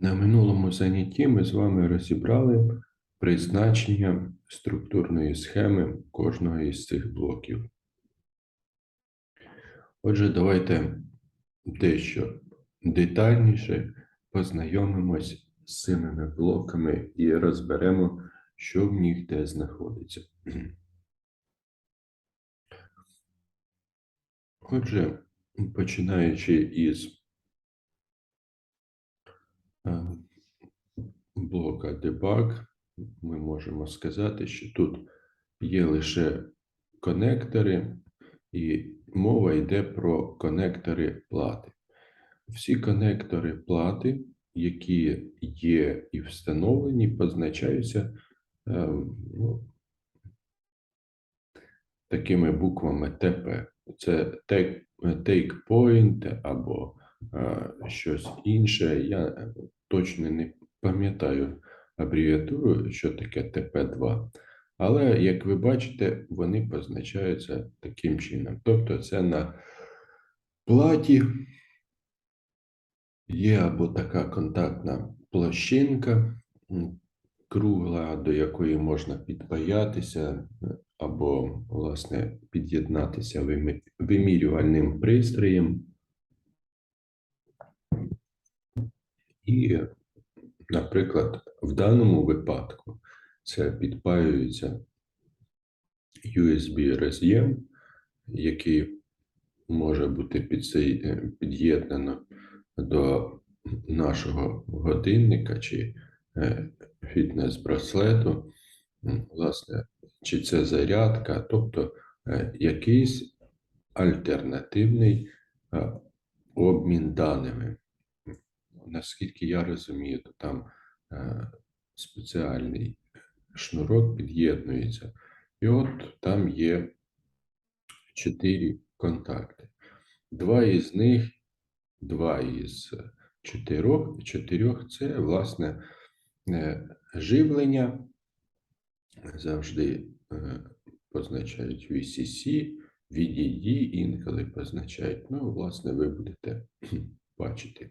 На минулому занятті ми з вами розібрали призначення структурної схеми кожного із цих блоків. Отже, давайте дещо детальніше познайомимось з цими блоками і розберемо, що в них де знаходиться. Отже, починаючи із блока debug, ми можемо сказати, що тут є лише конектори, і мова йде про конектори плати. Всі конектори плати, які є і встановлені, позначаються такими буквами ТП. Це take point або щось інше. Я точно не пам'ятаю абревіатуру, що таке ТП2. Але, як ви бачите, вони позначаються таким чином. Тобто це на платі є або така контактна площинка кругла, до якої можна підпаятися, або, власне, під'єднатися вимірювальним пристроєм. І, наприклад, в даному випадку це підпаюється USB-роз'єм, який може бути під'єднано до нашого годинника чи фітнес-браслету, власне, чи це зарядка, тобто якийсь альтернативний обмін даними. Наскільки я розумію, то там спеціальний шнурок під'єднується. І от там є 4 контакти. Два із 4 – це, власне, живлення. Завжди позначають VCC, VDD, інколи позначають. Ну, власне, ви будете бачити,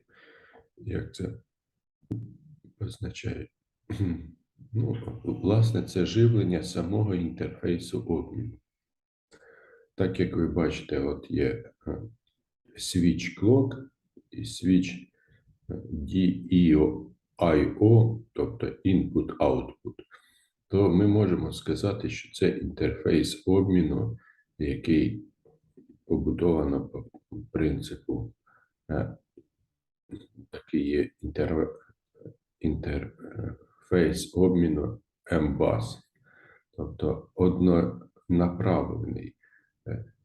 як це позначають. Ну, власне, це живлення самого інтерфейсу обміну. Так, як ви бачите, от є switch clock і switch DIO, тобто input-output, то ми можемо сказати, що це інтерфейс обміну, який побудовано по принципу такий є інтерфейс обміну MBUS, тобто однонаправлений.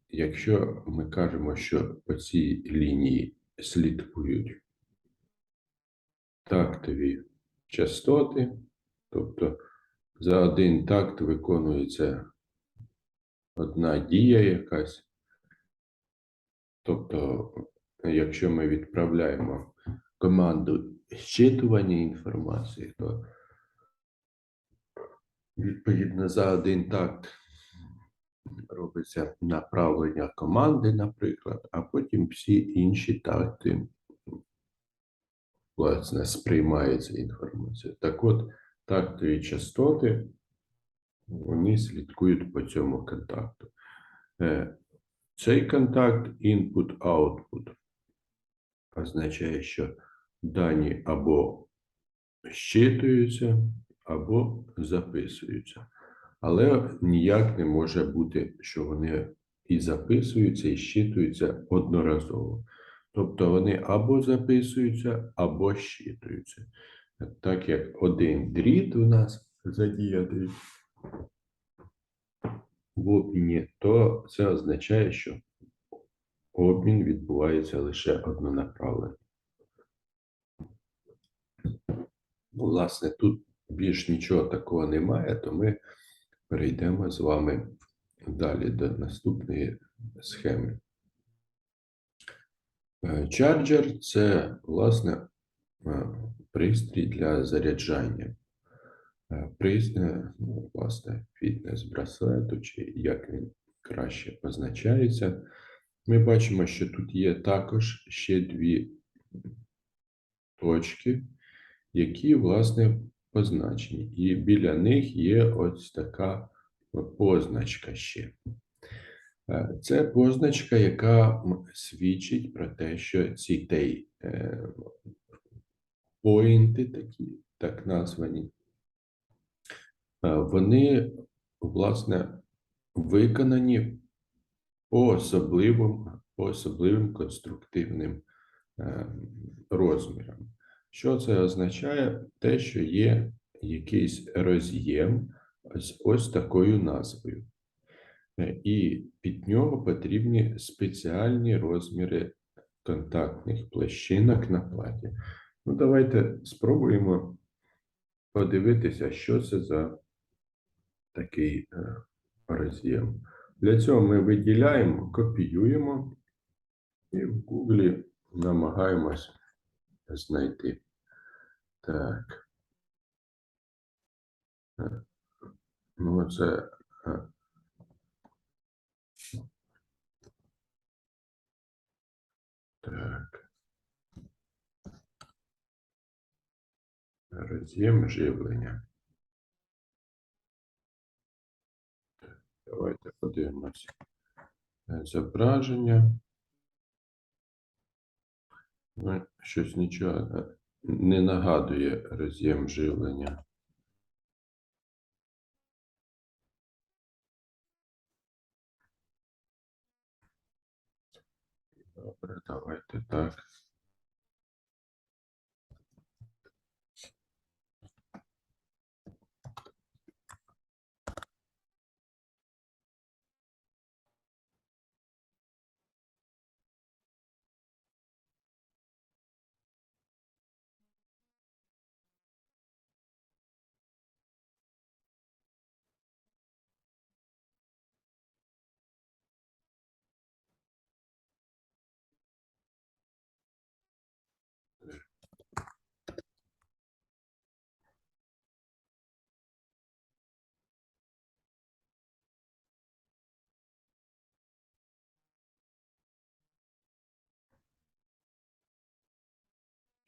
Якщо ми кажемо, що по цій лінії слідкують тактові частоти, тобто за один такт виконується одна дія якась, тобто якщо ми відправляємо команду зчитування інформації, то відповідно за один такт робиться направлення команди, наприклад, а потім всі інші такти, власне, сприймається інформація. Так от, тактові частоти, вони слідкують по цьому контакту. Цей контакт input-output означає, що дані або зчитуються, або записуються. Але ніяк не може бути, що вони і записуються, і зчитуються одноразово. Тобто вони або записуються, або зчитуються. Так як один дріт у нас задіяний в обміні, то це означає, що обмін відбувається лише однонаправленно. Ну, власне, тут більш нічого такого немає, то ми перейдемо з вами далі до наступної схеми. Чарджер – це, власне, пристрій для заряджання. Власне, фітнес-браслету, чи як він краще позначається. Ми бачимо, що тут є також ще 2 точки, які, власне, позначені. І біля них є ось така позначка ще. Це позначка, яка свідчить про те, що ці поінти такі, так названі, вони, власне, виконані по особливим конструктивним розмірам. Що це означає? Те, що є якийсь роз'єм з ось такою назвою. І під нього потрібні спеціальні розміри контактних площинок на платі. Ну, давайте спробуємо подивитися, що це за такий роз'єм. Для цього ми виділяємо, копіюємо і в Google намагаємось знайти. Так. Ну, це так. Роз'єм живлення. Давайте подивимось зображення. Ну, щось нічого не нагадує роз'єм живлення. Добре, давайте так.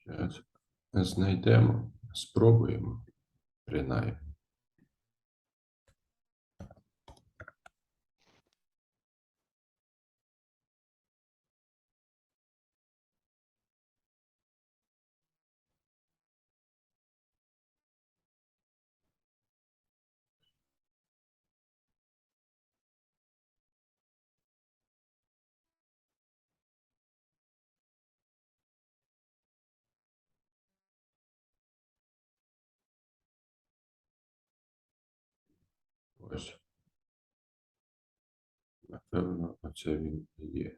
Зараз знайдемо, спробуємо, принаймні. Ось, напевно, оце він і є.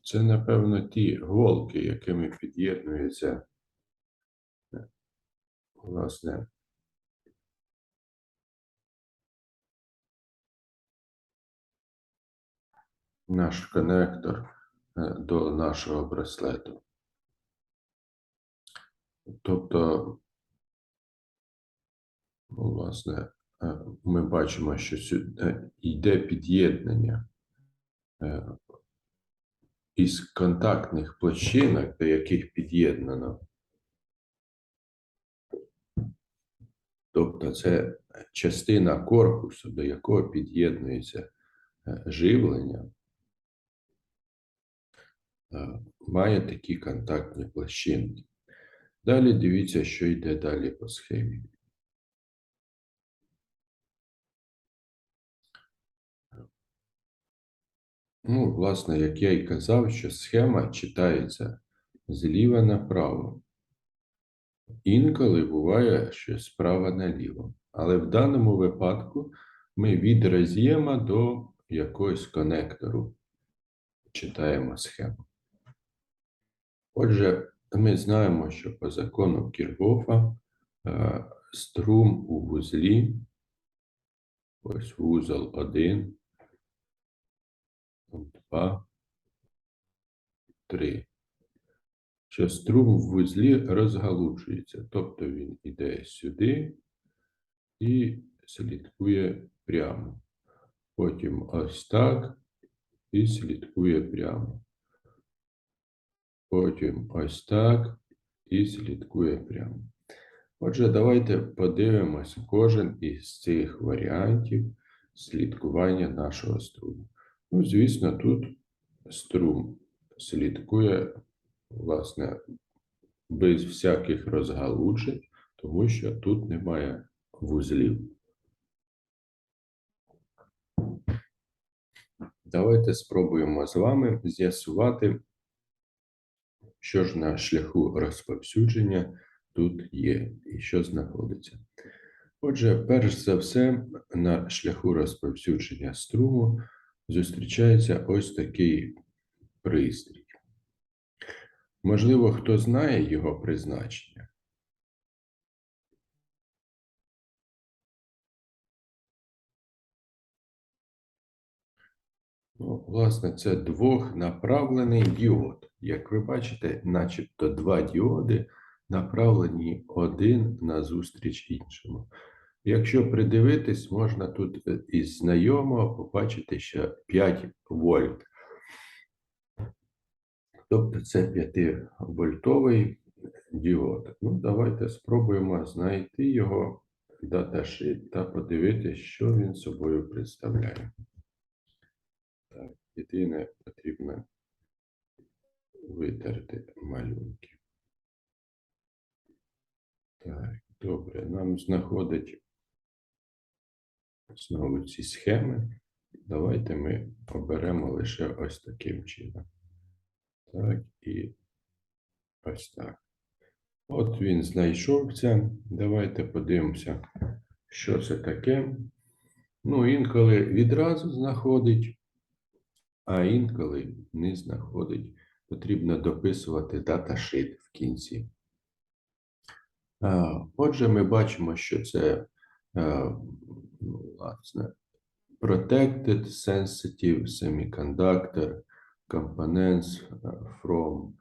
Це, напевно, ті голки, якими під'єднується, власне, наш коннектор до нашого браслету. Тобто, ну, власне, ми бачимо, що сюди йде під'єднання із контактних площинок, до яких під'єднано. Тобто це частина корпусу, до якого під'єднується живлення, має такі контактні площинки. Далі дивіться, що йде далі по схемі. Ну, власне, як я і казав, що схема читається зліва направо. Інколи буває, що справа наліво. Але в даному випадку ми від роз'єма до якогось конектору читаємо схему. Отже, ми знаємо, що по закону Кірхофа струм у вузлі, ось вузол 1, 2, 3. що струм в вузлі розгалужується. Тобто він іде сюди і слідкує прямо. Потім ось так і слідкує прямо. Потім ось так і слідкує прямо. Отже, давайте подивимось кожен із цих варіантів слідкування нашого струму. Ну, звісно, тут струм слідкує, власне, без всяких розгалуджень, тому що тут немає вузлів. Давайте спробуємо з вами з'ясувати, що ж на шляху розповсюдження тут є і що знаходиться. Отже, перш за все, на шляху розповсюдження струму зустрічається ось такий пристрій. Можливо, хто знає його призначення? Ну, власне, це двохнаправлений діод. Як ви бачите, начебто два діоди направлені один назустріч іншому. Якщо придивитись, можна тут із знайомого побачити, що 5 вольт. Тобто це 5-вольтовий діод. Ну, давайте спробуємо знайти його даташит та подивитися, що він собою представляє. Так, єдине, потрібно витерти малюнки. Так, добре, нам знаходить знову ці схеми. Давайте ми оберемо лише ось таким чином. Так, і ось так. От він знайшовся. Давайте подивимося, що це таке. Ну, інколи відразу знаходить, а інколи не знаходить. Потрібно дописувати даташит в кінці. Отже, ми бачимо, що це, власне, Protected Sensitive Semiconductor Components from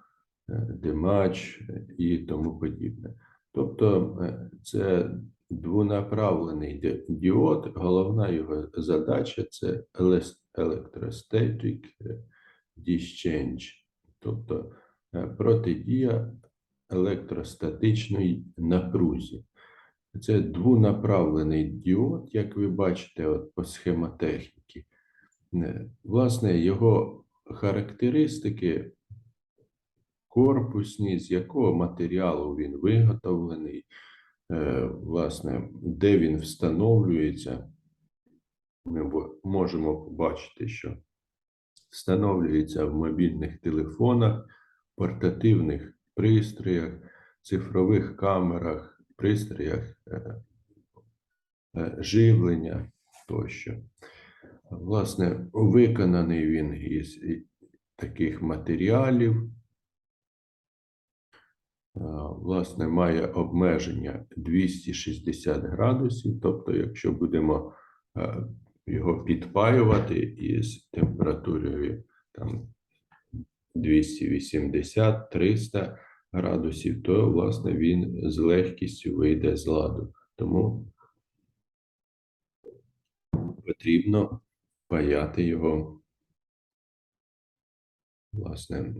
Damage і тому подібне. Тобто це двонаправлений діод, головна його задача – це Electrostatic Discharge, тобто протидія електростатичної напрузі. Це двонаправлений діод, як ви бачите от по схемотехніці. Власне, його характеристики корпусні, з якого матеріалу він виготовлений, власне, де він встановлюється. Ми можемо побачити, що встановлюється в мобільних телефонах, портативних пристроях, цифрових камерах, пристроях живлення тощо. Власне, виконаний він із таких матеріалів. Власне, має обмеження 260 градусів, тобто, якщо будемо його підпаювати із температурою там 280-300 градусів, то, власне, він з легкістю вийде з ладу. Тому потрібно паяти його, власне,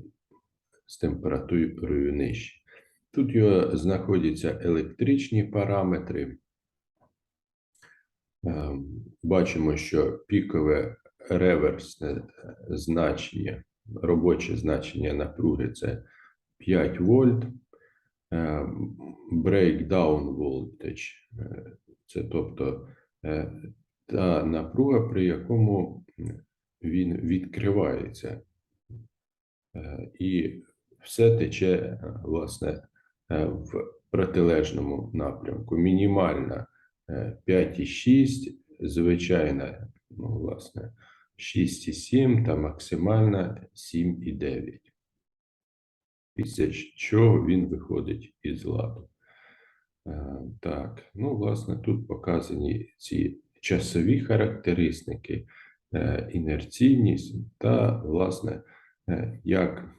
з температурою нижче. Тут його знаходяться електричні параметри. Бачимо, що пікове реверсне значення, робоче значення напруги – це 5 вольт. Breakdown voltage – це тобто та напруга, при якому він відкривається. І все тече, власне, в протилежному напрямку. Мінімальна 5,6, звичайна, власне, 6,7 та максимальна 7,9. Після чого він виходить із ладу. Так, власне, тут показані ці часові характеристики, інерційність та, власне, як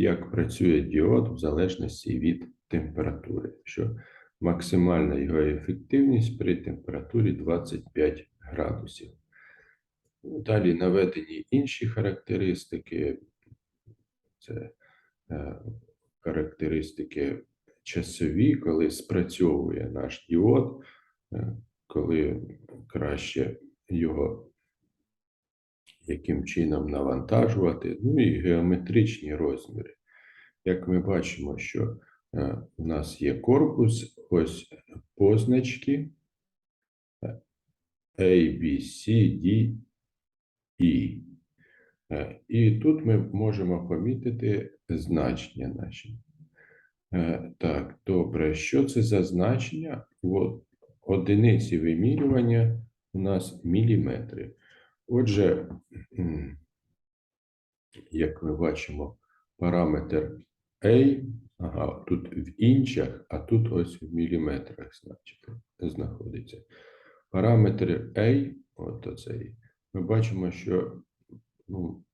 як працює діод в залежності від температури, що максимальна його ефективність при температурі 25 градусів. Далі наведені інші характеристики. Це характеристики часові, коли спрацьовує наш діод, коли краще його яким чином навантажувати, ну і геометричні розміри. Як ми бачимо, що у нас є корпус, ось позначки A, B, C, D, E. І тут ми можемо помітити значення наші. Так, добре, що це за значення? От, одиниці вимірювання у нас міліметри. Отже, як ми бачимо, параметр A, тут в інчах, а тут ось в міліметрах знаходиться. Параметр A, от оцей, ми бачимо, що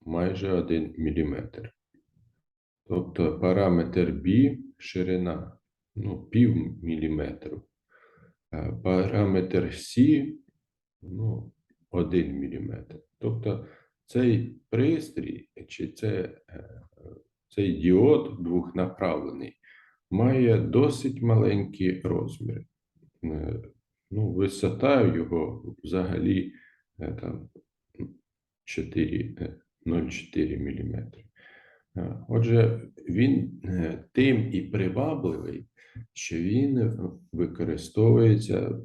майже 1 мм. Тобто параметр B – ширина, пів міліметру. Параметр C – 1 мм. Тобто цей пристрій, чи цей діод двохнаправлений, має досить маленькі розміри. Висота його взагалі 0,4 мм. Отже, він тим і привабливий, що він використовується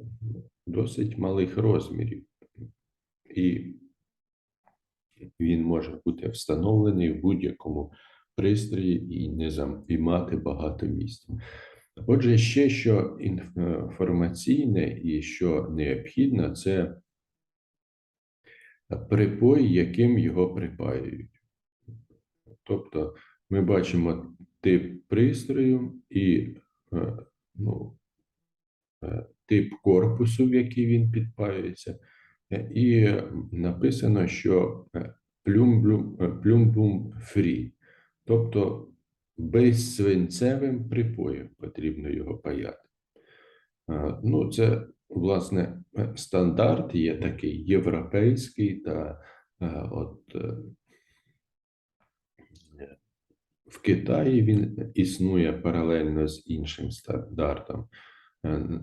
досить малих розмірів. І він може бути встановлений в будь-якому пристрої і не займати багато місця. Отже, ще що інформаційне і що необхідно, це припой, яким його припаюють. Тобто ми бачимо тип пристрою і тип корпусу, в який він підпаюється, і написано, що плюмбум фрі, тобто безсвинцевим припоєм потрібно його паяти. Це, власне, стандарт є такий європейський, та в Китаї він існує паралельно з іншим стандартом.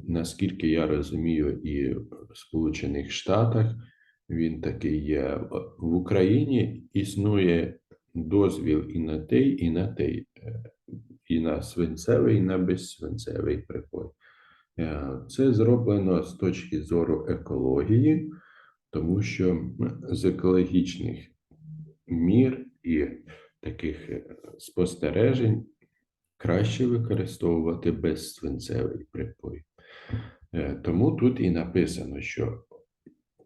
Наскільки я розумію, і в Сполучених Штатах він такий є. В Україні існує дозвіл і на той, і на свинцевий, і на безсвинцевий припой. Це зроблено з точки зору екології, тому що з екологічних мір і таких спостережень краще використовувати безсвинцевий припой. Тому тут і написано, що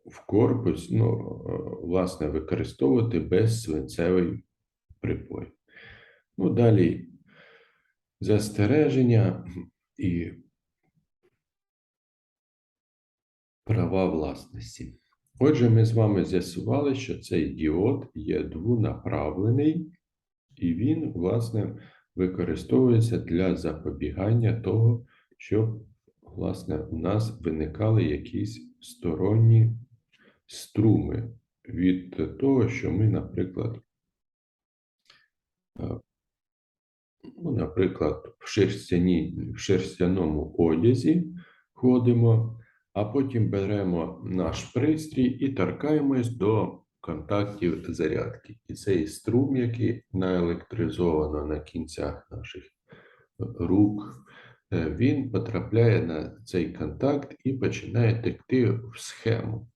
в корпус, власне, використовувати безсвинцевий припой. Далі застереження і права власності. Отже, ми з вами з'ясували, що цей діод є двонаправлений, і він, власне, використовується для запобігання того, щоб, власне, у нас виникали якісь сторонні струми від того, що ми, наприклад, в шерстяному одязі ходимо, а потім беремо наш пристрій і торкаємось до контактів зарядки. І цей струм, який наелектризовано на кінцях наших рук, він потрапляє на цей контакт і починає текти в схему.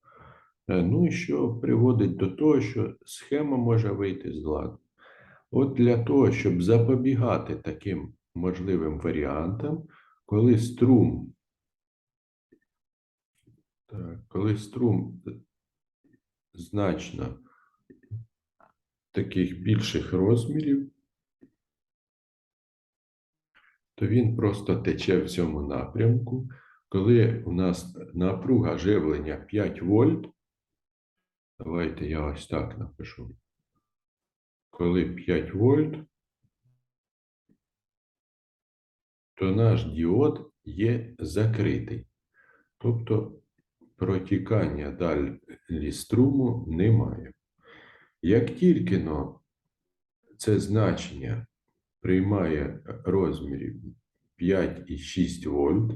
І що приводить до того, що схема може вийти з ладу. От для того, щоб запобігати таким можливим варіантам, коли струм значно таких більших розмірів, то він просто тече в цьому напрямку. Коли у нас напруга живлення 5 вольт, давайте я ось так напишу. Коли 5 вольт, то наш діод є закритий. Тобто протікання далі струму немає. Як тільки це значення приймає розмірів 5,6 вольт,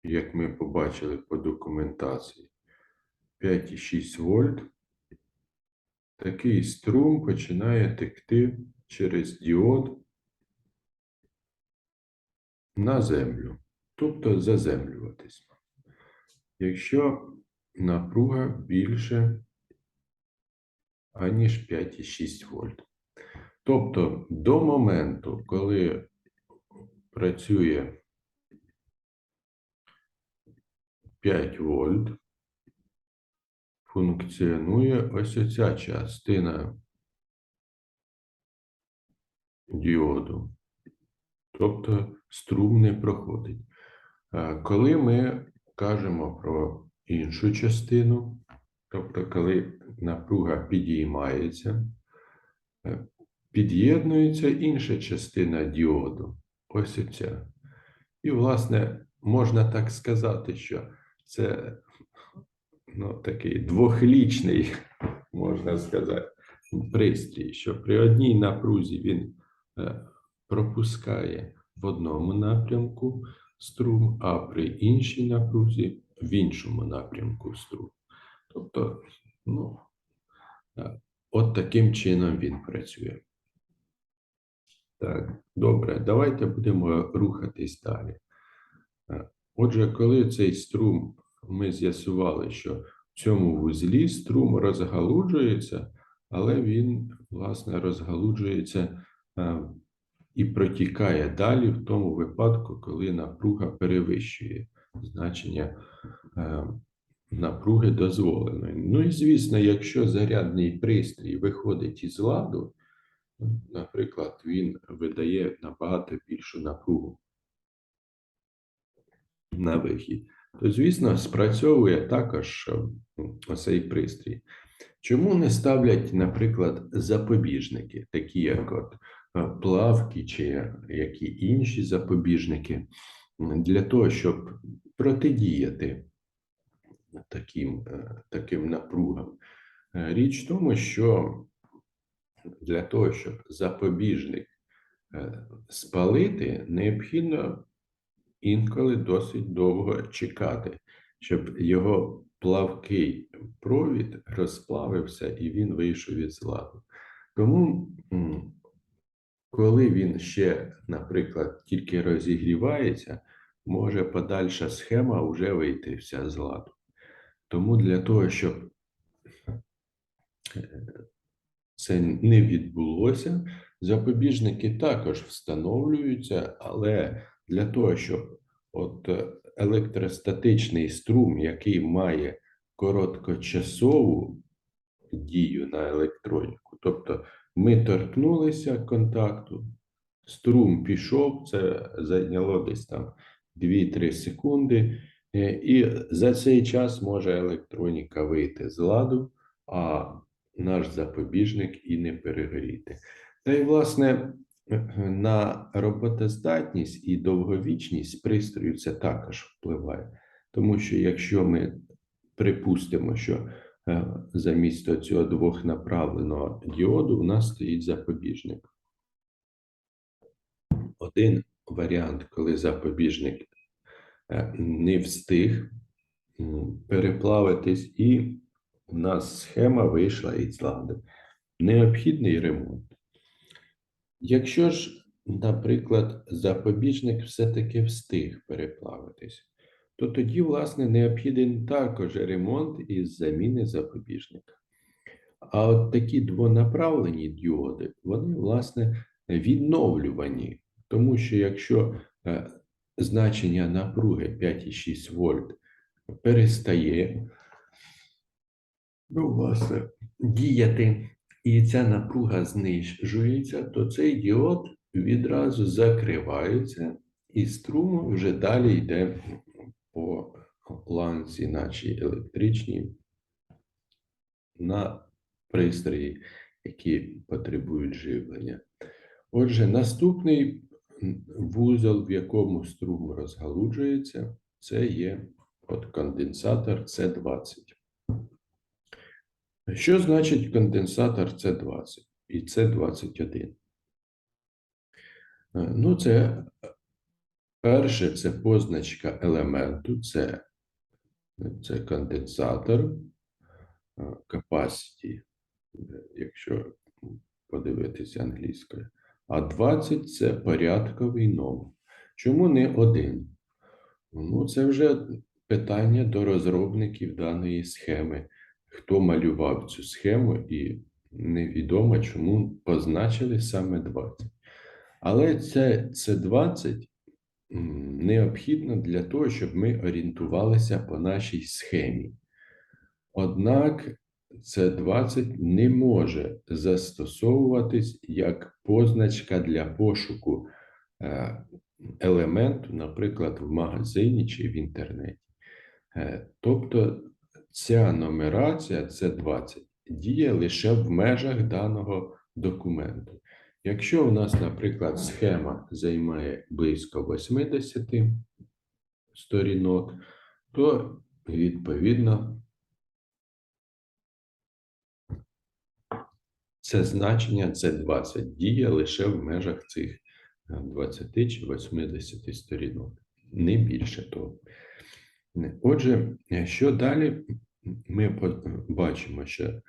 як ми побачили по документації, 5,6 вольт, такий струм починає текти через діод на землю, тобто заземлюватись. Якщо напруга більше, аніж 5,6 вольт. Тобто до моменту, коли працює 5 вольт, функціонує ось ця частина діоду. Тобто струм не проходить. Коли ми кажемо про іншу частину, тобто коли напруга підіймається, під'єднується інша частина діоду. Ось ця. І, власне, можна так сказати, що це такий двохлічний, можна сказати, пристрій, що при одній напрузі він пропускає в одному напрямку струм, а при іншій напрузі в іншому напрямку струм. Тобто, от таким чином він працює. Так, добре, давайте будемо рухатись далі. Отже, коли цей струм, ми з'ясували, що в цьому вузлі струм розгалуджується, але він, власне, розгалуджується і протікає далі в тому випадку, коли напруга перевищує значення напруги дозволеної. Ну і, звісно, якщо зарядний пристрій виходить із ладу, наприклад, він видає набагато більшу напругу на вихід, то, звісно, спрацьовує також оцей пристрій. Чому не ставлять, наприклад, запобіжники, такі як плавки чи які інші запобіжники, для того, щоб протидіяти таким напругам? Річ в тому, що для того, щоб запобіжник спалити, необхідно інколи досить довго чекати, щоб його плавкий провід розплавився і він вийшов із ладу. Тому, коли він ще, наприклад, тільки розігрівається, може подальша схема вже вийти вся з ладу. Тому для того, щоб це не відбулося, запобіжники також встановлюються, але для того, щоб електростатичний струм, який має короткочасову дію на електроніку, тобто ми торкнулися контакту, струм пішов, це зайняло десь там 2-3 секунди, і за цей час може електроніка вийти з ладу, а наш запобіжник і не перегоріти. Та й, власне, на роботоздатність і довговічність пристрою це також впливає. Тому що якщо ми припустимо, що замість цього двохнаправленого діоду у нас стоїть запобіжник. Один варіант, коли запобіжник не встиг переплавитись, і у нас схема вийшла із ладу. Необхідний ремонт. Якщо ж, наприклад, запобіжник все-таки встиг переплавитись, то тоді, власне, необхідний також ремонт із заміни запобіжника. А от такі двонаправлені діоди, вони, власне, відновлювані. Тому що якщо значення напруги 5,6 вольт перестає, власне, діяти, і ця напруга знижується, то цей діод відразу закривається, і струм вже далі йде по ланці нашій електричній на пристрої, які потребують живлення. Отже, наступний вузол, в якому струм розгалуджується, це є от конденсатор С20. Що значить конденсатор С20 і С21? Ну, перше, це позначка елементу, це конденсатор, capacity, якщо подивитися англійською. А 20 – це порядковий номер. Чому не 1? Ну, це вже питання до розробників даної схеми. Хто малював цю схему, і невідомо, чому позначили саме 20. Але це 20 необхідно для того, щоб ми орієнтувалися по нашій схемі. Однак це 20 не може застосовуватись як позначка для пошуку елементу, наприклад, в магазині чи в інтернеті. Тобто ця нумерація, це 20, діє лише в межах даного документу. Якщо у нас, наприклад, схема займає близько 80 сторінок, то, відповідно, це значення, це 20, діє лише в межах цих 20 чи 80 сторінок, не більше того. Отже, що далі? Ми бачимо, що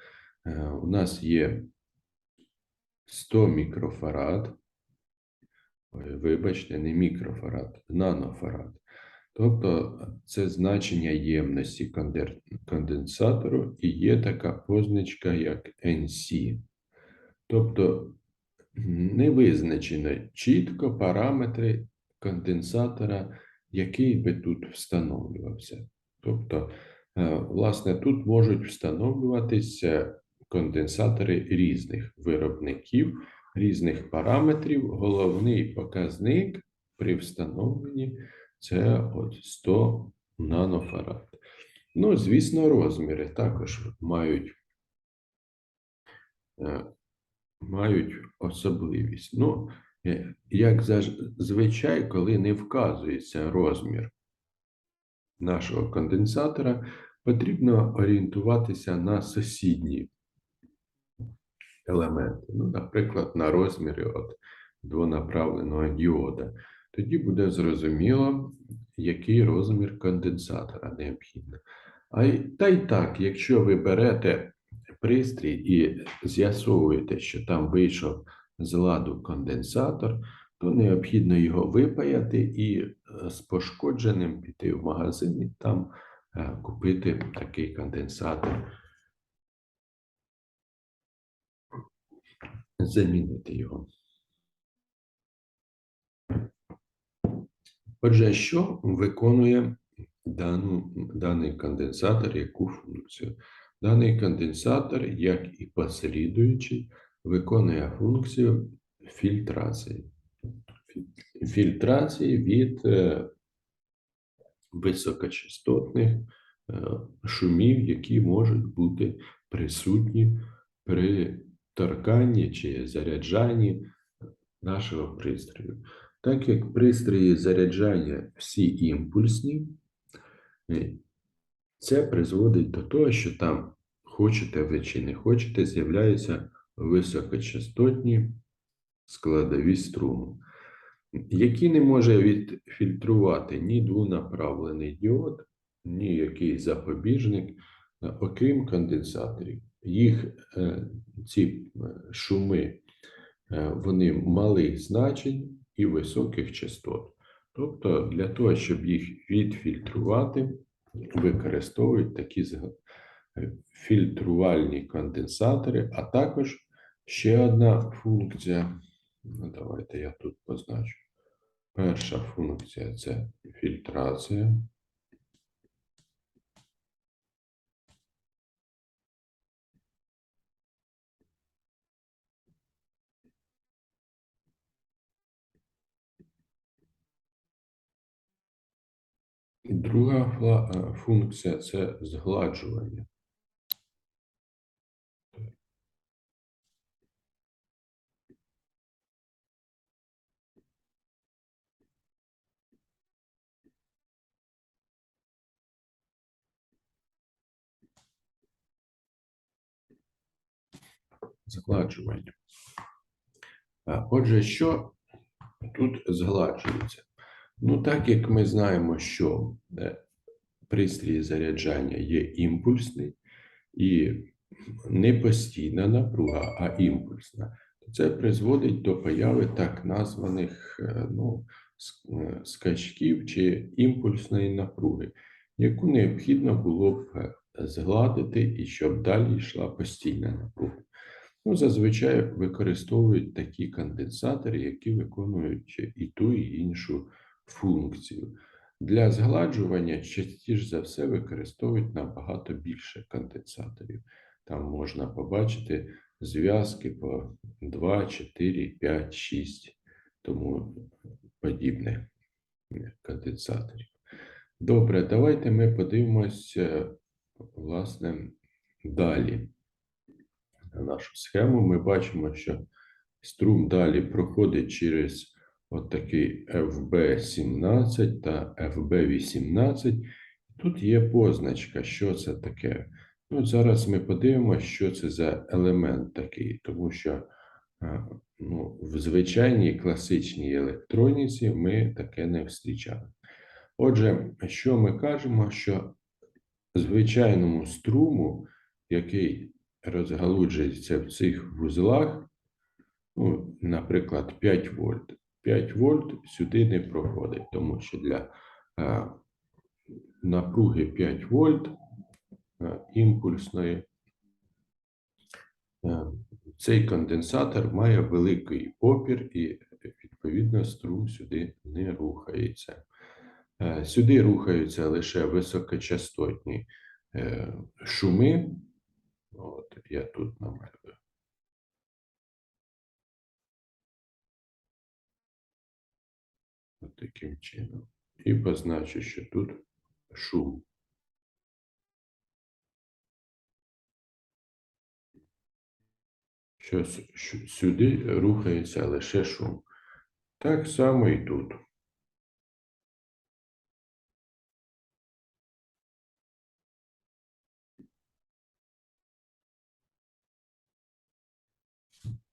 у нас є 100 мікрофарад, вибачте, не мікрофарад, нанофарад. Тобто це значення ємності конденсатору, і є така позначка, як NC. Тобто не визначено чітко параметри конденсатора, який би тут встановлювався. Тобто, власне, тут можуть встановлюватися конденсатори різних виробників, різних параметрів. Головний показник при встановленні – це от 100 нанофарад. Ну, звісно, розміри також мають особливість. Ну, як зазвичай, коли не вказується розмір нашого конденсатора, потрібно орієнтуватися на сусідні елементи. Ну, наприклад, на розміри от двонаправленого діода. Тоді буде зрозуміло, який розмір конденсатора необхідно. Та й так, якщо ви берете пристрій і з'ясовуєте, що там вийшов з ладу конденсатор, то необхідно його випаяти і з пошкодженим піти в магазин і там купити такий конденсатор, замінити його. Отже, що виконує даний конденсатор, яку функцію? Даний конденсатор, як і послідуючий, виконує функцію фільтрації. Фільтрації від високочастотних шумів, які можуть бути присутні при торканні чи заряджанні нашого пристрою. Так як пристрої заряджання всі імпульсні, це призводить до того, що там, хочете ви чи не хочете, з'являються високочастотні складові струму, які не може відфільтрувати ні двонаправлений діод, ні якийсь запобіжник, окрім конденсаторів. Ці шуми, вони малих значень і високих частот. Тобто для того, щоб їх відфільтрувати, використовують такі фільтрувальні конденсатори, а також ще одна функція. Ну, давайте я тут позначу. Перша функція – це фільтрація. І друга функція – це згладжування. згладжування. Отже, що тут згладжується? Ну, так як ми знаємо, що пристрій заряджання є імпульсний і не постійна напруга, а імпульсна, то це призводить до появи так названих скачків чи імпульсної напруги, яку необхідно було б згладити і щоб далі йшла постійна напруга. Ну, зазвичай використовують такі конденсатори, які виконують і ту, і іншу функцію. Для згладжування частіше за все використовують набагато більше конденсаторів. Там можна побачити зв'язки по 2, 4, 5, 6, тому подібних конденсаторів. Добре, давайте ми подивимося, власне, далі. На нашу схему ми бачимо, що струм далі проходить через отакий FB17 та FB18. Тут є позначка, що це таке. Ну, зараз ми подивимося, що це за елемент такий, тому що в звичайній класичній електроніці ми таке не зустрічали. Отже, що ми кажемо, що звичайному струму, який розгалуджується в цих вузлах, ну, наприклад, 5 вольт. 5 вольт сюди не проходить, тому що для напруги 5 вольт імпульсної цей конденсатор має великий опір і, відповідно, струм сюди не рухається. Сюди рухаються лише високочастотні шуми. От я тут намалюю. От таким чином. І позначу, що тут шум. Що сюди рухається лише шум. Так само і тут.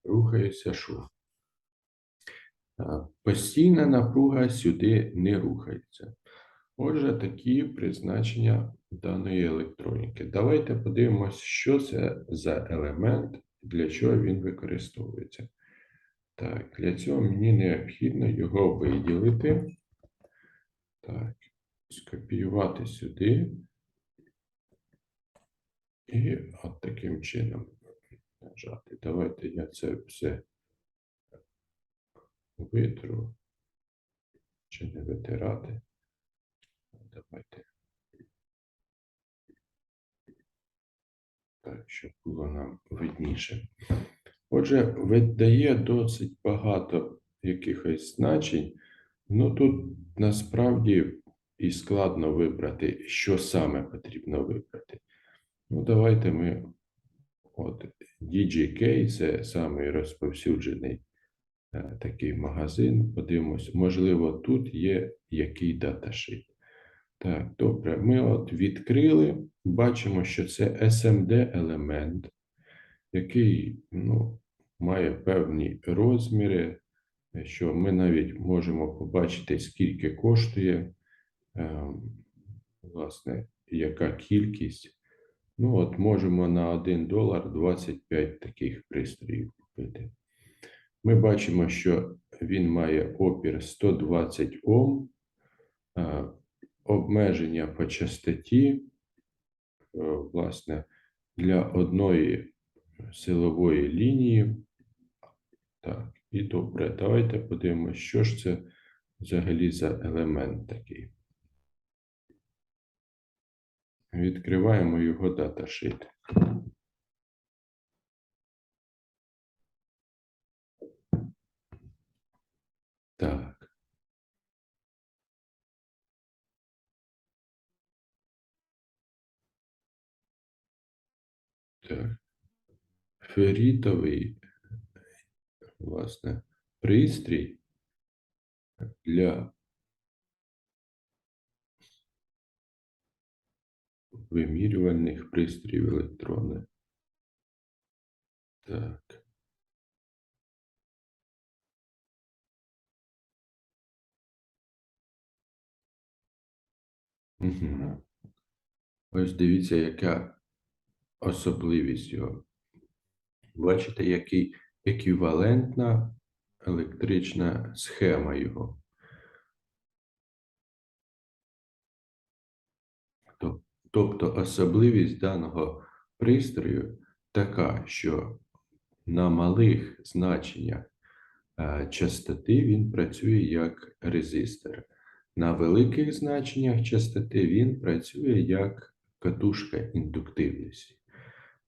Рухається шум. Постійна напруга сюди не рухається. Отже, такі призначення даної електроніки. Давайте подивимося, що це за елемент, для чого він використовується. Так, для цього мені необхідно його виділити. Так, скопіювати сюди. І от таким чином нажати. Давайте я це все витру. Чи не витирати. Давайте. Так, щоб було нам видніше. Отже, видає досить багато якихось значень. Ну тут насправді і складно вибрати, що саме потрібно вибрати. Ну, давайте ми, от DJK, це самий розповсюджений такий магазин. Подивимось, можливо, тут є який даташит. Так, добре, ми от відкрили, бачимо, що це SMD-елемент, який має певні розміри, що ми навіть можемо побачити, скільки коштує, власне, яка кількість. Ну, от можемо на $1 25 таких пристроїв купити. Ми бачимо, що він має опір 120 Ом, обмеження по частоті, власне, для одної силової лінії. Так, і добре, давайте подивимося, що ж це взагалі за елемент такий. Відкриваємо його даташит. Так. Так. Ферритовий, власне, пристрій для вимірювальних пристроїв електрони. Так. Угу. Ось дивіться, яка особливість його. Бачите, який еквівалентна електрична схема його. Тобто особливість даного пристрою така, що на малих значеннях частоти він працює як резистор. На великих значеннях частоти він працює як катушка індуктивності.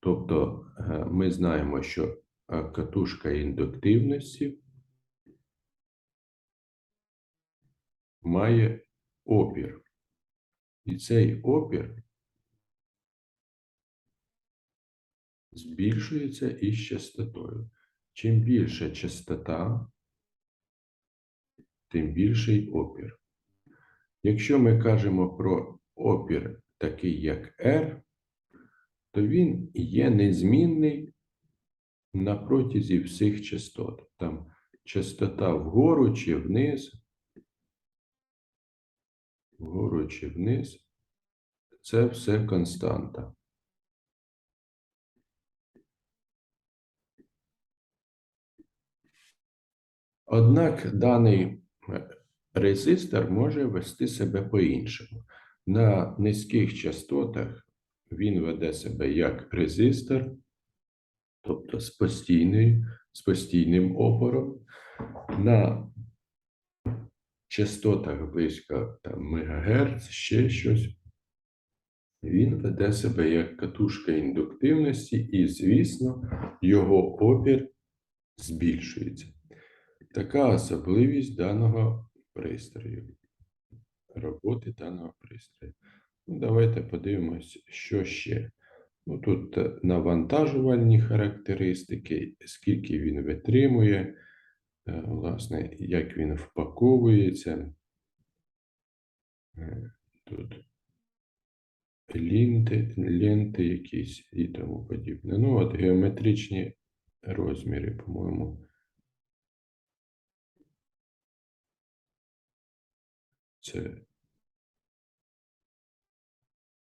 Тобто ми знаємо, що катушка індуктивності має опір. І цей опір збільшується із частотою. Чим більша частота, тим більший опір. Якщо ми кажемо про опір такий, як R, то він є незмінний на протязі всіх частот. Там частота вгору чи вниз, це все константа. Однак даний резистор може вести себе по-іншому. На низьких частотах він веде себе як резистор, тобто з постійним опором. На частотах близько МГц, ще щось, він веде себе як катушка індуктивності і, звісно, його опір збільшується. Така особливість даного пристрою, роботи даного пристрою. Давайте подивимось, що ще. Тут навантажувальні характеристики, скільки він витримує, власне, як він впаковується. Тут ленти якісь і тому подібне. От геометричні розміри, по-моєму. Це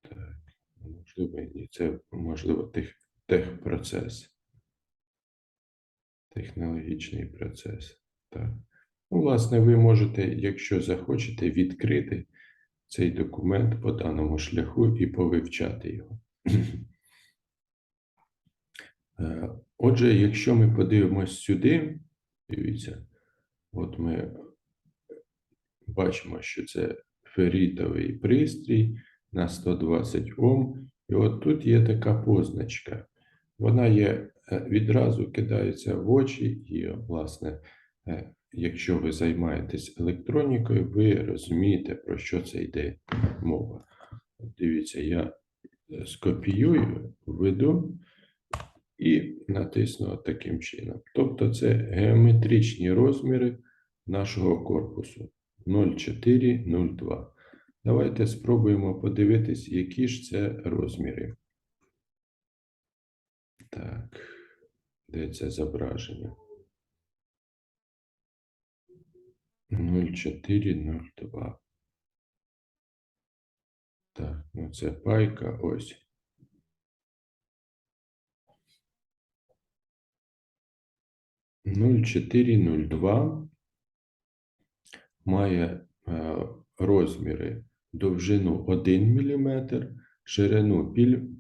так, можливо, ні. Це, можливо, техпроцес. Технологічний процес. Так. Власне, ви можете, якщо захочете, відкрити цей документ по даному шляху і повивчати його. Отже, якщо ми подивимось сюди, дивіться, от ми бачимо, що це ферритовий пристрій на 120 Ом, і от тут є така позначка. Вона є, відразу кидається в очі, і, власне, якщо ви займаєтесь електронікою, ви розумієте, про що це йде мова. Дивіться, я скопіюю, введу і натисну таким чином. Тобто це геометричні розміри нашого корпусу 0,402. Давайте спробуємо подивитись, які ж це розміри. Так, де це зображення? 0,402. Так, це пайка ось. Нуль 402 має розміри довжину 1 мм, ширину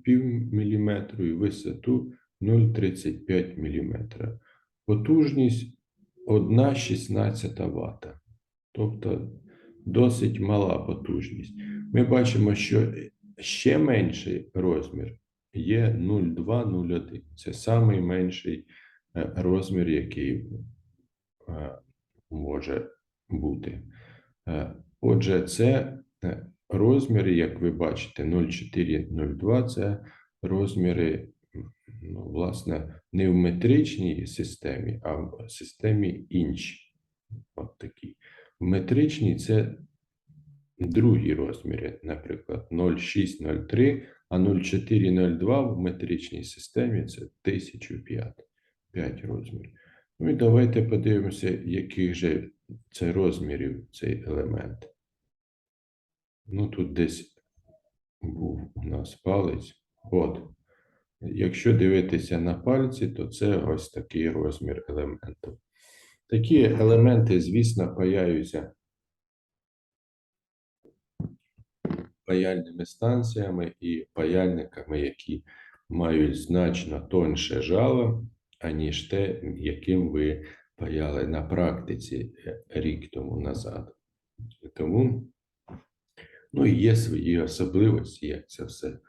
пів міліметру і висоту 0,35 мм. Потужність 1,16 Вт. Тобто досить мала потужність. Ми бачимо, що ще менший розмір є 0,201. Це найменший розмір, який може бути. Отже, це розміри, як ви бачите, 0,402 – це розміри, власне, не в метричній системі, а в системі інші. От такі. В метричній це другі розміри, наприклад, 0,603, а 0,402 в метричній системі це 1005. 5 розмірів. Ну і давайте подивимося, яких же це розмірів цей елемент. Ну, тут десь був у нас палець. От. Якщо дивитися на пальці, то це ось такий розмір елементу. Такі елементи, звісно, паяються паяльними станціями і паяльниками, які мають значно тоньше жало, аніж те, яким ви паяли на практиці рік тому назад. Тому, ну, і є свої особливості, як це все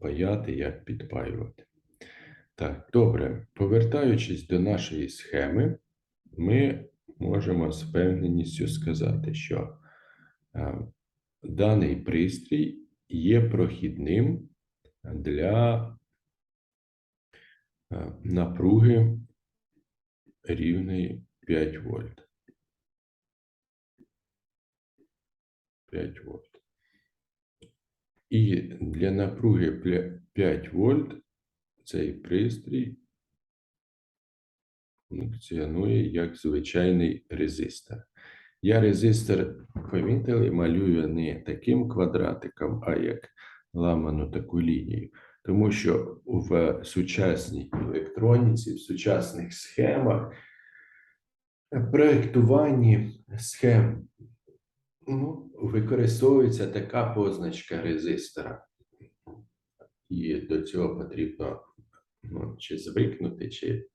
паяти, як підпаювати. Так, добре. Повертаючись до нашої схеми, ми можемо з впевненістю сказати, що даний пристрій є прохідним для напруги рівної 5 вольт. 5 вольт. І для напруги 5 вольт цей пристрій функціонує як звичайний резистор. Я резистор, помітили, малюю не таким квадратиком, а як ламану таку лінію. Тому що в сучасній електроніці, в сучасних схемах, проєктуванні схем використовується така позначка резистора. І до цього потрібно чи звикнути, чи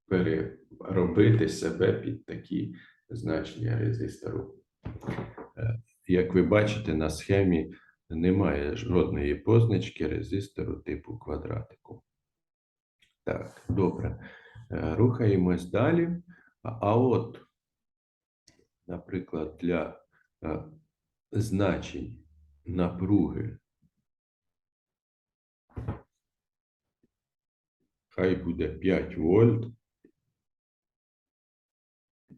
переробити себе під такі значення резистору. Як ви бачите, на схемі немає жодної позначки резистору типу квадратику. Так, добре. Рухаємось далі. А от, наприклад, для значень напруги хай буде 5 вольт,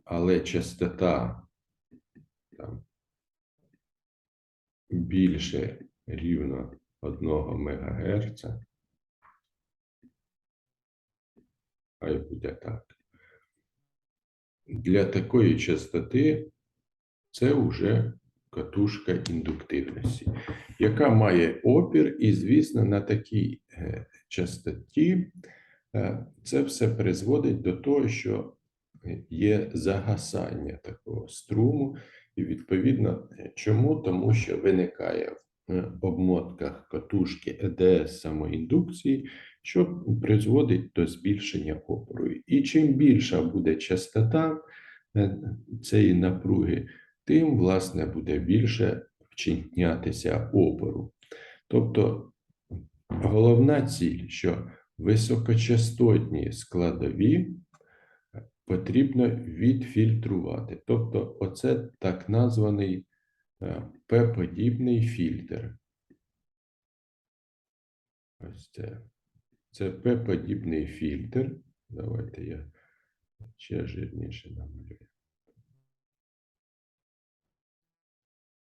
але частота там більше рівно 1 МГц. Хай буде так. Для такої частоти це вже катушка індуктивності, яка має опір, і, звісно, на такій частоті це все призводить до того, що є загасання такого струму, і відповідно чому? Тому що виникає в обмотках катушки ЕДС самоіндукції, що призводить до збільшення опору. І чим більша буде частота цієї напруги, тим, власне, буде більше вчинятися опору. Тобто головна ціль, що високочастотні складові потрібно відфільтрувати. Тобто оце так названий П-подібний фільтр. Ось це. Це П-подібний фільтр. Давайте я ще жирніше намалюю.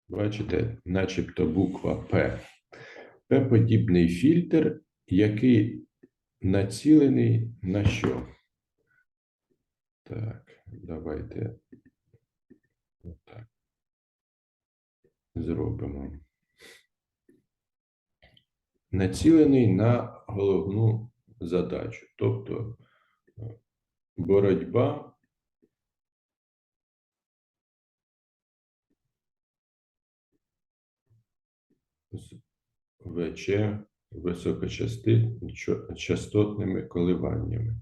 Бачите, начебто буква П. П-подібний фільтр, який націлений на що? Так, давайте отак зробимо. Націлений на головну задачу, тобто боротьба з ВЧ високочастотними коливаннями.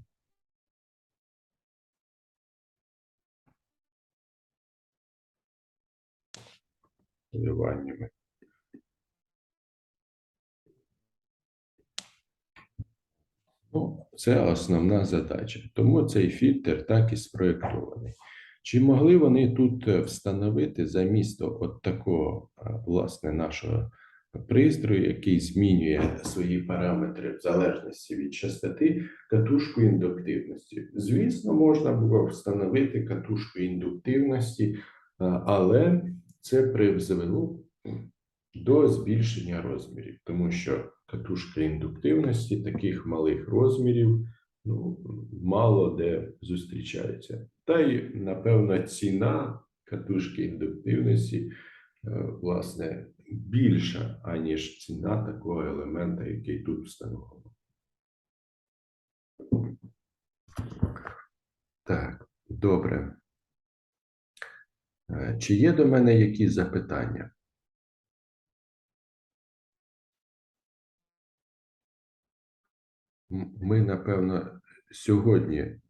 Ну, це основна задача. Тому цей фільтр так і спроєктований. Чи могли вони тут встановити замість от такого, власне, нашого пристрою, який змінює свої параметри в залежності від частоти, катушку індуктивності? Звісно, можна було встановити катушку індуктивності, але це призвело до збільшення розмірів, тому що катушка індуктивності таких малих розмірів ну, мало де зустрічається. Та й, напевно, ціна катушки індуктивності, власне, більша, аніж ціна такого елемента, який тут встановлено. Так, добре. Чи є до мене якісь запитання? Ми, напевно, сьогодні